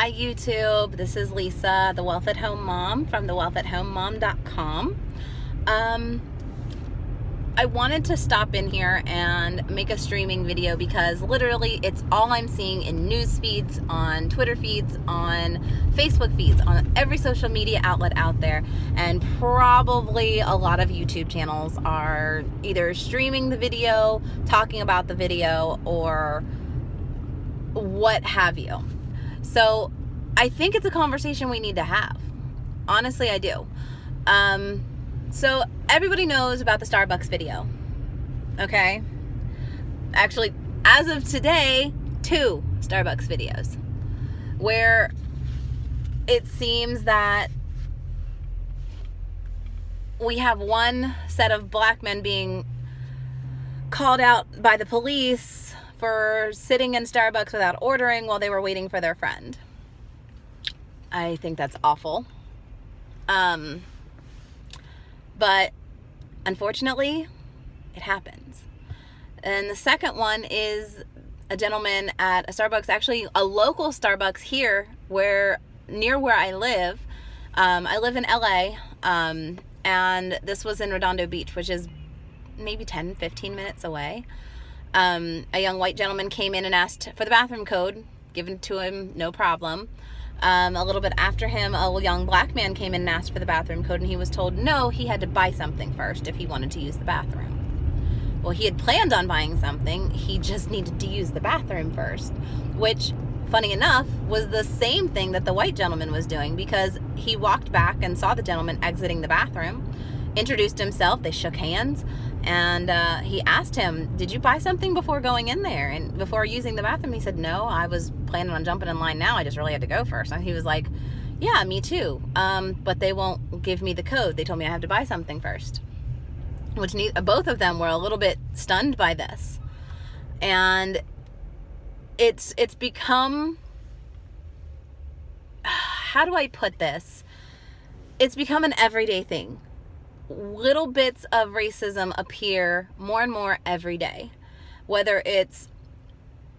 Hi YouTube, this is Lisa, the Wealth at Home Mom from thewealthathomemom.com. I wanted to stop in here and make a streaming video because literally it's all I'm seeing in news feeds, on Twitter feeds, on Facebook feeds, on every social media outlet out there, and probably a lot of YouTube channels are either streaming the video, talking about the video, or what have you. So I think it's a conversation we need to have. Honestly, I do. So everybody knows about the Starbucks video, okay? Actually, as of today, 2 Starbucks videos where it seems that we have one set of black men being called out by the police for sitting in Starbucks without ordering while they were waiting for their friend. I think that's awful. But unfortunately, it happens. And the second one is a gentleman at a Starbucks, actually a local Starbucks here near where I live. I live in LA, and this was in Redondo Beach, which is maybe 10-15 minutes away. A young white gentleman came in and asked for the bathroom code, given to him, no problem. A little bit after him, a young black man came in and asked for the bathroom code, and he was told no, he had to buy something first if he wanted to use the bathroom. Well, he had planned on buying something, he just needed to use the bathroom first, which, funny enough, was the same thing that the white gentleman was doing, because he walked back and saw the gentleman exiting the bathroom, introduced himself, they shook hands, and he asked him, did you buy something before going in there and before using the bathroom? He said, no, I was planning on jumping in line now, I just really had to go first. And he was like, yeah, me too, but they won't give me the code, they told me I have to buy something first. Which both of them were a little bit stunned by this. And it's become, how do I put this? It's become an everyday thing. Little bits of racism appear more and more every day. Whether it's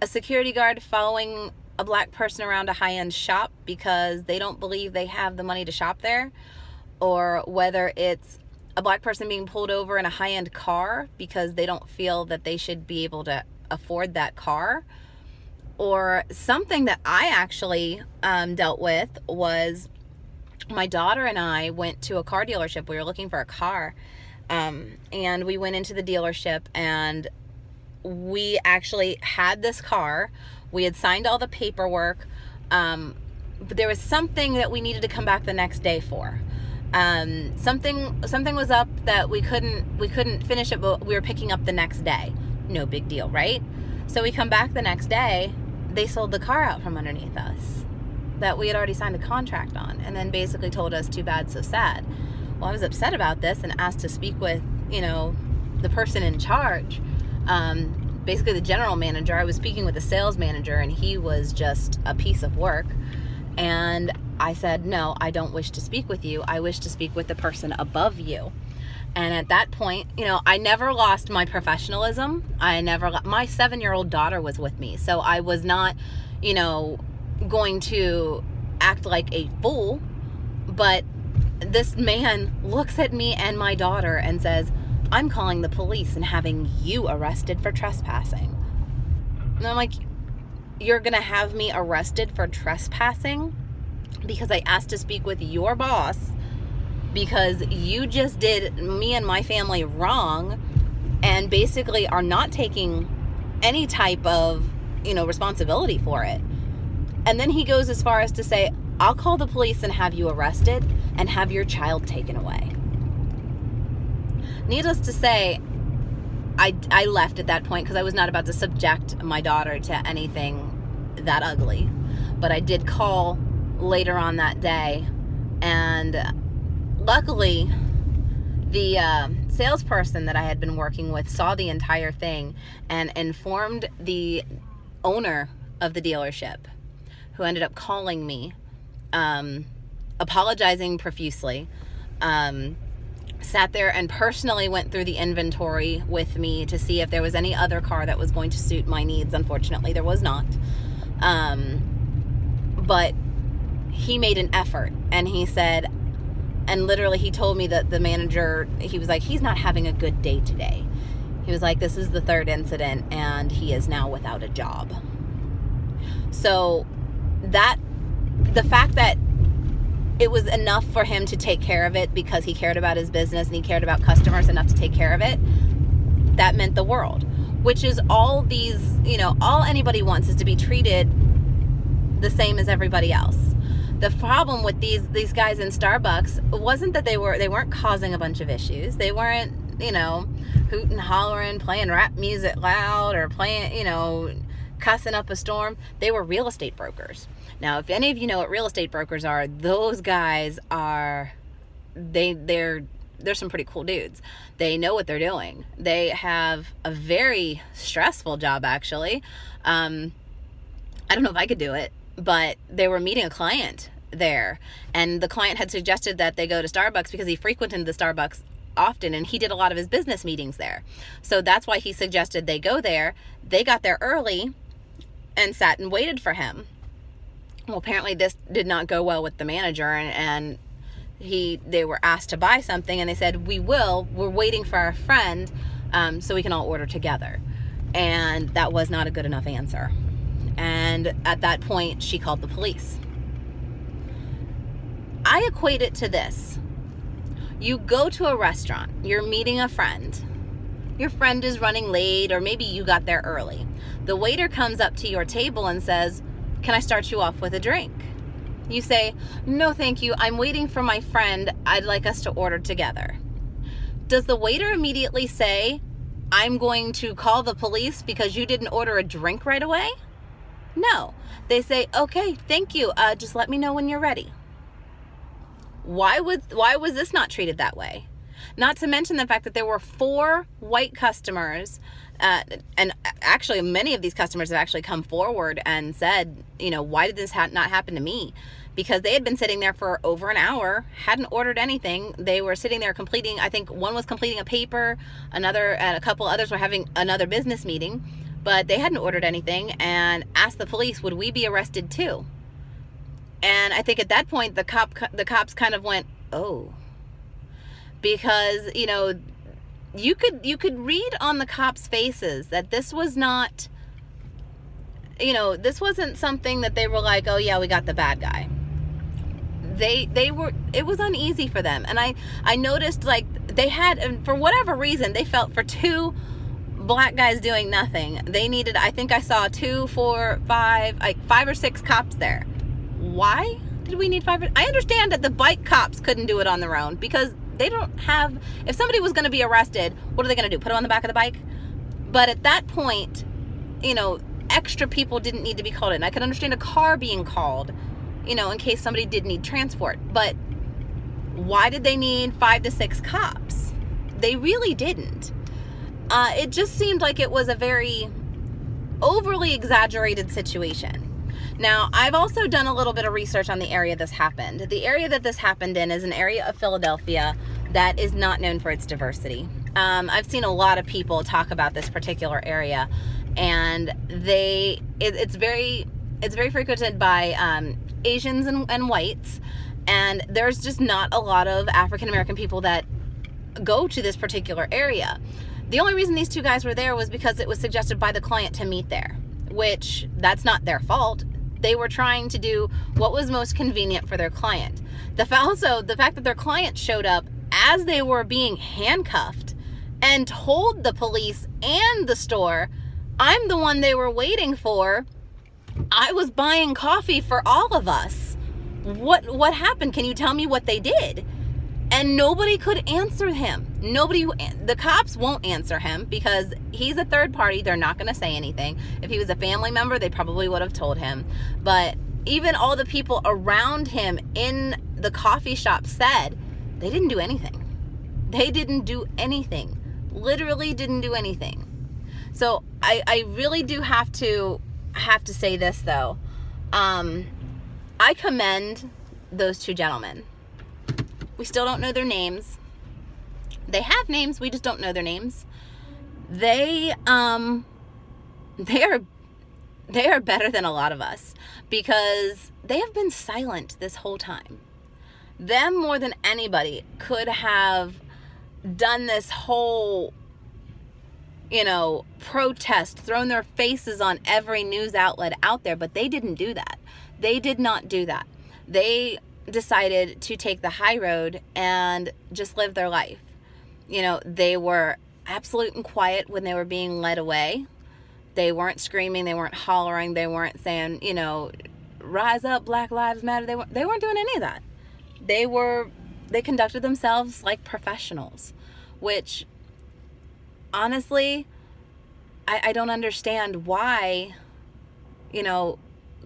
a security guard following a black person around a high-end shop because they don't believe they have the money to shop there, or whether it's a black person being pulled over in a high-end car because they don't feel that they should be able to afford that car. Or something that I actually dealt with was my daughter and I went to a car dealership. We were looking for a car, and we went into the dealership, and we actually had this car. We had signed all the paperwork, but there was something that we needed to come back the next day for. Something was up that we couldn't finish it, but we were picking up the next day. No big deal, right? So we come back the next day, they sold the car out from underneath us that we had already signed a contract on, and then basically told us too bad, so sad. Well, I was upset about this and asked to speak with, the person in charge, basically the general manager. I was speaking with the sales manager, and he was just a piece of work. And I said, no, I don't wish to speak with you. I wish to speak with the person above you. And at that point, I never lost my professionalism. My 7-year-old daughter was with me. So I was not, going to act like a fool. But this man looks at me and my daughter and says, I'm calling the police and having you arrested for trespassing. And I'm like, you're gonna have me arrested for trespassing because I asked to speak with your boss because you just did me and my family wrong and basically are not taking any type of, responsibility for it. And then he goes as far as to say, I'll call the police and have you arrested and have your child taken away. Needless to say, I left at that point because I was not about to subject my daughter to anything that ugly. But I did call later on that day, and luckily the salesperson that I had been working with saw the entire thing and informed the owner of the dealership, who ended up calling me, apologizing profusely, sat there and personally went through the inventory with me to see if there was any other car that was going to suit my needs. Unfortunately, there was not. But he made an effort, and he said, and literally he told me that the manager, he was like, he's not having a good day today. He was like, this is the third incident and he is now without a job. So that, the fact that it was enough for him to take care of it because he cared about his business and he cared about customers enough to take care of it, that meant the world. Which is all these, you know, all anybody wants is to be treated the same as everybody else. The problem with these guys in Starbucks wasn't that they weren't causing a bunch of issues. They weren't, you know, hooting, hollering, playing rap music loud, or playing, you know, cussing up a storm. They were real estate brokers. Now, if any of you know what real estate brokers are, those guys are, they're some pretty cool dudes. They know what they're doing. They have a very stressful job, actually. I don't know if I could do it, but they were meeting a client there, and the client had suggested that they go to Starbucks because he frequented the Starbucks often, and he did a lot of his business meetings there. So that's why he suggested they go there. They got there early and sat and waited for him. Well, apparently this did not go well with the manager, and they were asked to buy something, and they said, we're waiting for our friend so we can all order together. And that was not a good enough answer. And at that point, she called the police. I equate it to this. You go to a restaurant, you're meeting a friend. Your friend is running late, or maybe you got there early. The waiter comes up to your table and says, can I start you off with a drink? You say, no, thank you. I'm waiting for my friend. I'd like us to order together. Does the waiter immediately say, I'm going to call the police because you didn't order a drink right away? No. They say, okay, thank you. Just let me know when you're ready. Why was this not treated that way? Not to mention the fact that there were 4 white customers, and actually many of these customers have actually come forward and said, you know, why did this not happen to me? Because they had been sitting there for over an hour, hadn't ordered anything. They were sitting there completing, I think one was completing a paper, another, and a couple others were having another business meeting, but they hadn't ordered anything, and asked the police, would we be arrested too? And I think at that point, the cops kind of went, oh, because, you know, you could read on the cops' faces that this was not, you know, this wasn't something that they were like, oh yeah, we got the bad guy. It was uneasy for them. And I noticed, like, they had, and for whatever reason, they felt for 2 black guys doing nothing, they needed, I think I saw 2, 4, 5, like 5 or 6 cops there. Why did we need 5? I understand that the bike cops couldn't do it on their own because they don't have, if somebody was going to be arrested, what are they going to do? Put them on the back of the bike? But at that point, you know, extra people didn't need to be called in. I could understand a car being called, you know, in case somebody did need transport. But why did they need 5 to 6 cops? They really didn't. It just seemed like it was a very overly exaggerated situation. Now, I've also done a little bit of research on the area this happened. The area that this happened in is an area of Philadelphia that is not known for its diversity. I've seen a lot of people talk about this particular area, and it's very frequented by Asians and whites, and there's just not a lot of African American people that go to this particular area. The only reason these 2 guys were there was because it was suggested by the client to meet there, which that's not their fault. They were trying to do what was most convenient for their client. Also, the fact that their client showed up as they were being handcuffed and told the police and the store, I'm the one they were waiting for. I was buying coffee for all of us. What happened? Can you tell me what they did? And nobody could answer him. The cops won't answer him because he's a third party. They're not going to say anything. If he was a family member, they probably would have told him. But even all the people around him in the coffee shop said they didn't do anything. They didn't do anything. Literally didn't do anything. So I really do have to say this though. I commend those 2 gentlemen. We still don't know their names. They have names, we just don't know their names. They are they are better than a lot of us because they have been silent this whole time. Them more than anybody could have done this whole, protest, thrown their faces on every news outlet out there, but they didn't do that. They did not do that. They decided to take the high road and just live their life. They were absolute and quiet when they were being led away. They weren't screaming, they weren't hollering, they weren't saying, rise up, Black Lives Matter. They weren't doing any of that. They conducted themselves like professionals, which honestly, I don't understand why,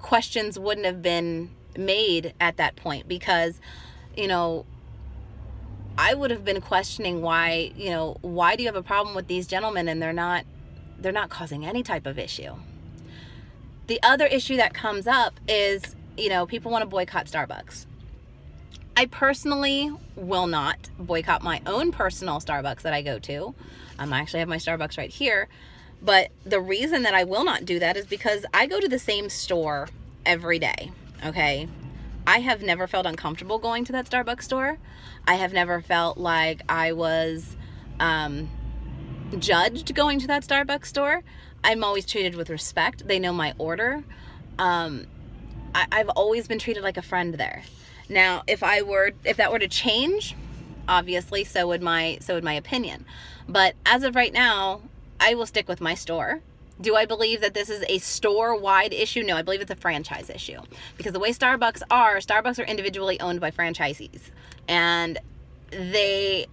questions wouldn't have been made at that point, because, I would have been questioning why do you have a problem with these gentlemen and they're not causing any type of issue. The other issue that comes up is, people want to boycott Starbucks. I personally will not boycott my own personal Starbucks that I go to. I actually have my Starbucks right here. But the reason that I will not do that is because I go to the same store every day, okay? I have never felt uncomfortable going to that Starbucks store. I have never felt like I was judged going to that Starbucks store. I'm always treated with respect. They know my order. I've always been treated like a friend there. Now, if that were to change, obviously, so would my opinion. But as of right now, I will stick with my store. Do I believe that this is a store-wide issue? No, I believe it's a franchise issue. Because the way Starbucks are individually owned by franchisees. And they,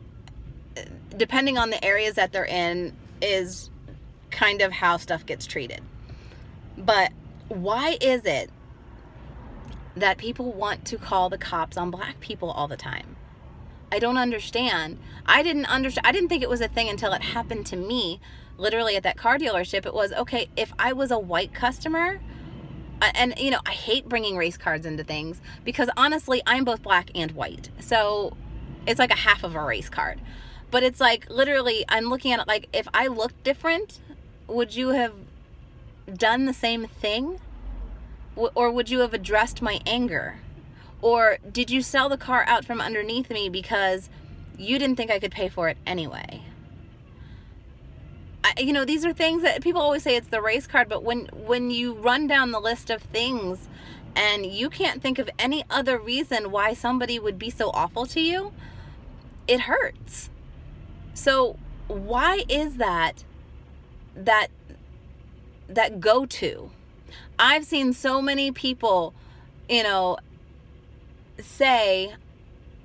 depending on the areas that they're in, is kind of how stuff gets treated. But why is it that people want to call the cops on Black people all the time? I don't understand. I didn't think it was a thing until it happened to me, literally at that car dealership. It was, okay, if I was a white customer, and I hate bringing race cards into things because honestly, I'm both Black and white. So it's like a half of a race card. But it's like, literally, I'm looking at it like, if I looked different, would you have done the same thing? Or would you have addressed my anger? Or did you sell the car out from underneath me because you didn't think I could pay for it anyway? These are things that people always say it's the race card, but when you run down the list of things and you can't think of any other reason why somebody would be so awful to you, it hurts. So why is that go-to? I've seen so many people, say,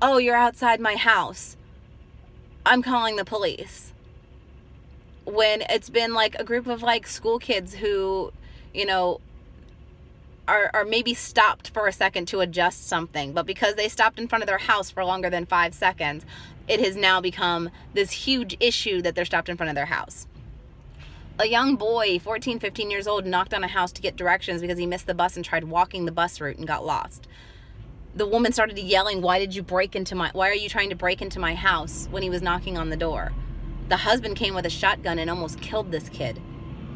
oh, you're outside my house, I'm calling the police. When it's been like a group of like school kids who, are maybe stopped for a second to adjust something, but because they stopped in front of their house for longer than 5 seconds, it has now become this huge issue that they're stopped in front of their house. A young boy, 14, 15 years old, knocked on a house to get directions because he missed the bus and tried walking the bus route and got lost. The woman started yelling, why are you trying to break into my house, when he was knocking on the door. The husband came with a shotgun and almost killed this kid.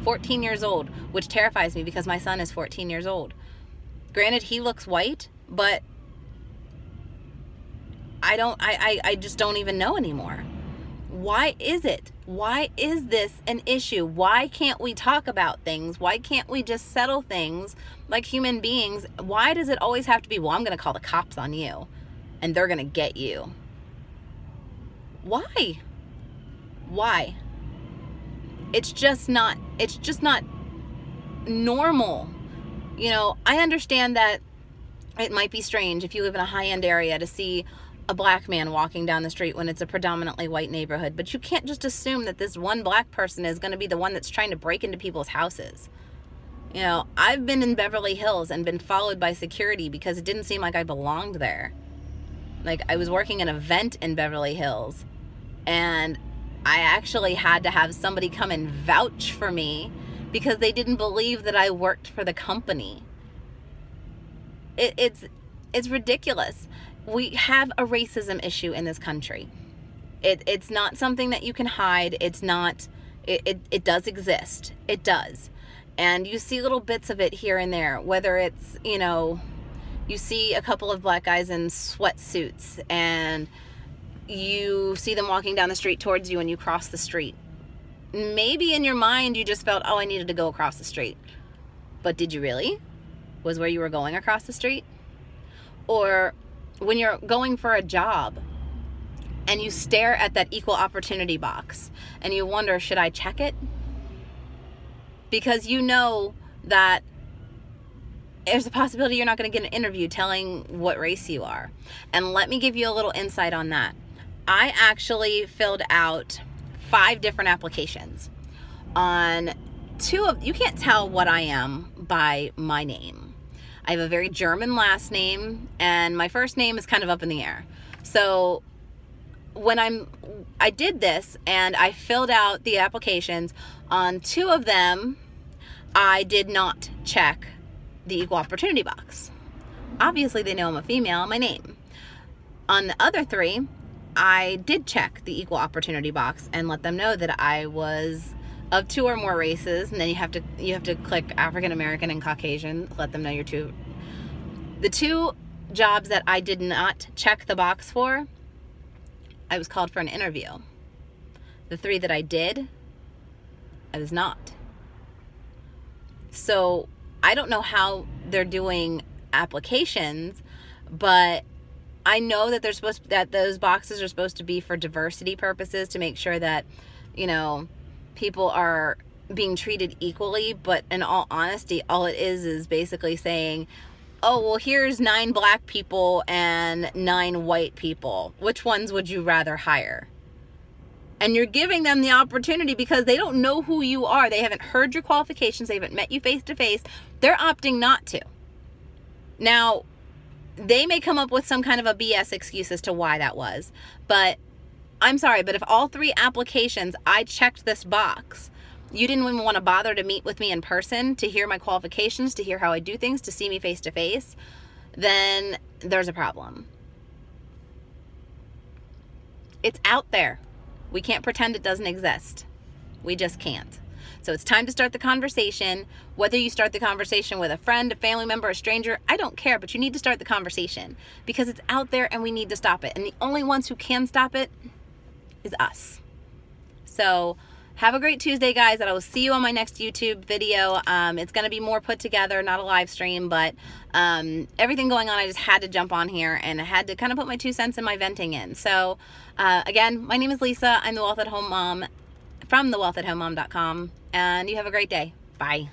14 years old, which terrifies me because my son is 14 years old. Granted, he looks white, but I just don't even know anymore. Why is it? Why is this an issue? Why can't we talk about things? Why can't we just settle things like human beings? Why does it always have to be, well, I'm going to call the cops on you and they're going to get you? Why? Why? It's just not normal. I understand that it might be strange if you live in a high-end area to see a Black man walking down the street when it's a predominantly white neighborhood, but you can't just assume that this one Black person is going to be the one that's trying to break into people's houses. I've been in Beverly Hills and been followed by security because it didn't seem like I belonged there. Like, I was working an event in Beverly Hills and I actually had to have somebody come and vouch for me because they didn't believe that I worked for the company. It's ridiculous. We have a racism issue in this country. It's not something that you can hide. It's not, it does exist. It does. and you see little bits of it here and there, whether it's, you know, you see a couple of black guys in sweatsuits and you see them walking down the street towards you and you cross the street. Maybe in your mind you just felt, oh, I needed to go across the street. But did you really? Was where you were going across the street? Or when you're going for a job and you stare at that equal opportunity box and you wonder, should I check it? Because you know that there's a possibility you're not going to get an interview telling what race you are. And let me give you a little insight on that. I actually filled out 5 different applications. On 2 of, you can't tell what I am by my name. I have a very German last name and my first name is kind of up in the air. So when I did this and I filled out the applications, on 2 of them, I did not check the equal opportunity box. Obviously they know I'm a female in my name. On the other 3, I did check the equal opportunity box and let them know that I was of 2 or more races, and then you have to click African American and Caucasian, let them know you're 2. The 2 jobs that I did not check the box for, I was called for an interview. The 3 that I did, I was not. So I don't know how they're doing applications, but I know that that those boxes are supposed to be for diversity purposes, to make sure that, you know, people are being treated equally. But in all honesty, all it is basically saying, oh, well, here's 9 black people and 9 white people. Which ones would you rather hire? And you're giving them the opportunity because they don't know who you are. They haven't heard your qualifications. They haven't met you face to face. They're opting not to. Now, they may come up with some kind of a BS excuse as to why that was. But I'm sorry, but if all 3 applications I checked this box, you didn't even want to bother to meet with me in person, to hear my qualifications, to hear how I do things, to see me face to face, then there's a problem. It's out there. We can't pretend it doesn't exist. We just can't. So it's time to start the conversation. Whether you start the conversation with a friend, a family member, a stranger, I don't care, but you need to start the conversation because it's out there and we need to stop it. And the only ones who can stop it is us. So have a great Tuesday, guys, and I will see you on my next YouTube video. It's going to be more put together, not a live stream, but everything going on, I just had to jump on here and I had to kind of put my 2 cents and my venting in. So again, my name is Lisa. I'm the Wealth at Home Mom from thewealthathomemom.com, and you have a great day. Bye.